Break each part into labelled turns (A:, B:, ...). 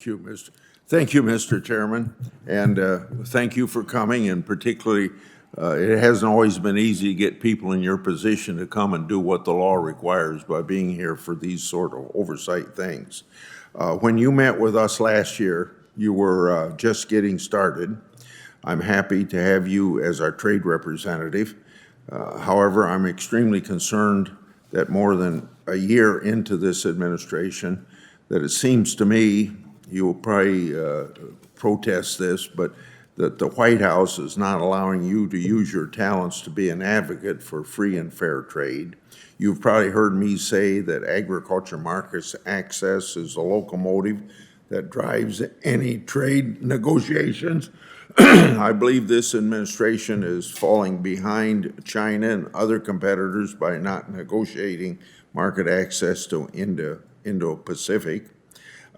A: Thank you, Mr. Chairman, and thank you for coming, and particularly, it hasn't always been easy to get people in your position to come and do what the law requires by being here for these sort of oversight things. When you met with us last year, you were just getting started. I'm happy to have you as our trade representative. However, I'm extremely concerned that more than a year into this administration, that it seems to me, you will probably protest this, but that the White House is not allowing you to use your talents to be an advocate for free and fair trade. You've probably heard me say that agriculture markets access is a locomotive that drives any trade negotiations. I believe this administration is falling behind China and other competitors by not negotiating market access to Indo-Pacific.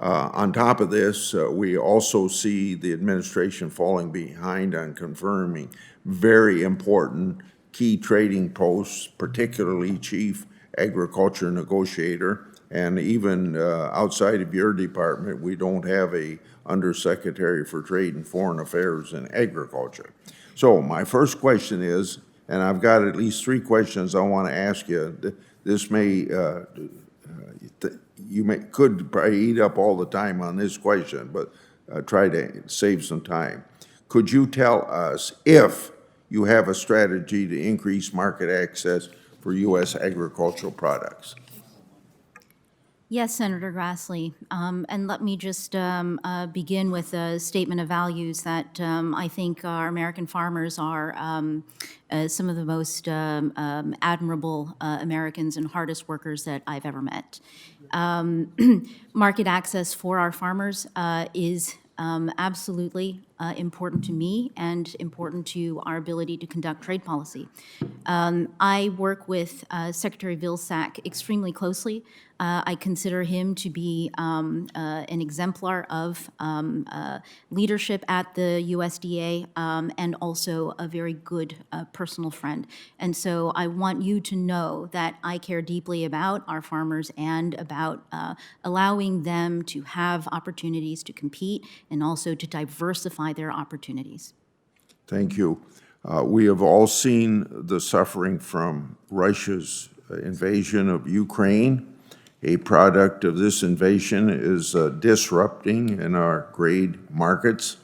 A: On top of this, we also see the administration falling behind on confirming very important key trading posts, particularly chief agriculture negotiator, and even outside of your department, we don't have a undersecretary for trade and foreign affairs in agriculture. So my first question is, and I've got at least three questions I want to ask you. This may could probably eat up all the time on this question, but try to save some time. Could you tell us if you have a strategy to increase market access for U.S. agricultural products?
B: Yes, Senator Grassley. And let me just begin with a statement of values that I think our American farmers are some of the most admirable Americans and hardest workers that I've ever met. Market access for our farmers is absolutely important to me and important to our ability to conduct trade policy. I work with Secretary Vilsack extremely closely. I consider him to be an exemplar of leadership at the USDA and also a very good personal friend. And so I want you to know that I care deeply about our farmers and about allowing them to have opportunities to compete and also to diversify their opportunities.
A: Thank you. We have all seen the suffering from Russia's invasion of Ukraine. A product of this invasion is disrupting in our grain markets.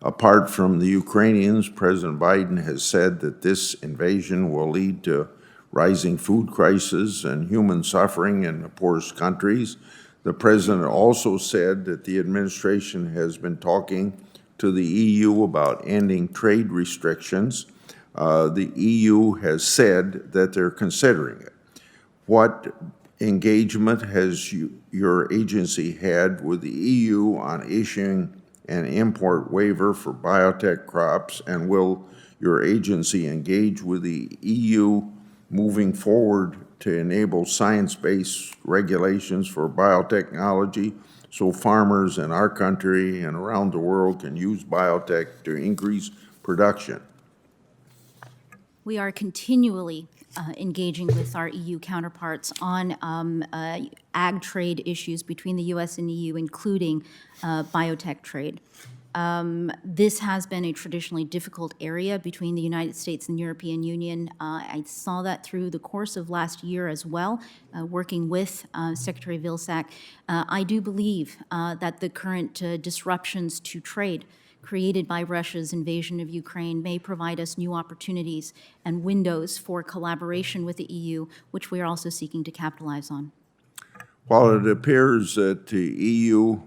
A: Apart from the Ukrainians, President Biden has said that this invasion will lead to rising food crises and human suffering in the poorest countries. The president also said that the administration has been talking to the EU about ending trade restrictions. The EU has said that they're considering it. What engagement has your agency had with the EU on issuing an import waiver for biotech crops, and will your agency engage with the EU moving forward to enable science-based regulations for biotechnology so farmers in our country and around the world can use biotech to increase production?
B: We are continually engaging with our EU counterparts on ag trade issues between the U.S. and EU, including biotech trade. This has been a traditionally difficult area between the United States and the European Union. I saw that through the course of last year as well, working with Secretary Vilsack. I do believe that the current disruptions to trade created by Russia's invasion of Ukraine may provide us new opportunities and windows for collaboration with the EU, which we are also seeking to capitalize on.
A: While it appears that the EU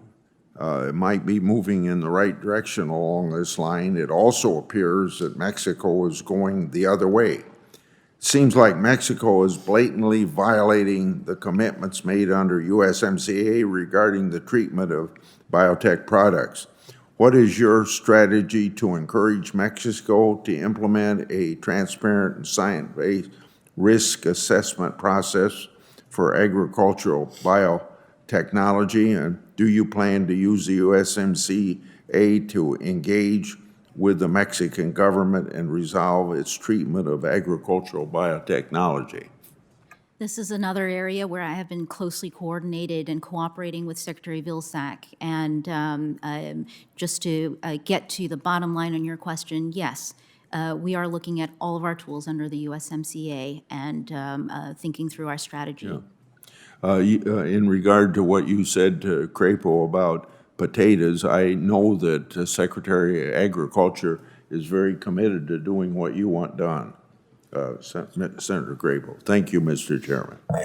A: might be moving in the right direction along this line, it also appears that Mexico is going the other way. It seems like Mexico is blatantly violating the commitments made under USMCA regarding the treatment of biotech products. What is your strategy to encourage Mexico to implement a transparent and science-based risk assessment process for agricultural biotechnology? And do you plan to use the USMCA to engage with the Mexican government and resolve its treatment of agricultural biotechnology?
B: This is another area where I have been closely coordinated and cooperating with Secretary Vilsack. And just to get to the bottom line on your question, yes, we are looking at all of our tools under the USMCA and thinking through our strategy.
A: In regard to what you said to Crapo about potatoes, I know that Secretary of Agriculture is very committed to doing what you want done, Senator Crapo. Thank you, Mr. Chairman.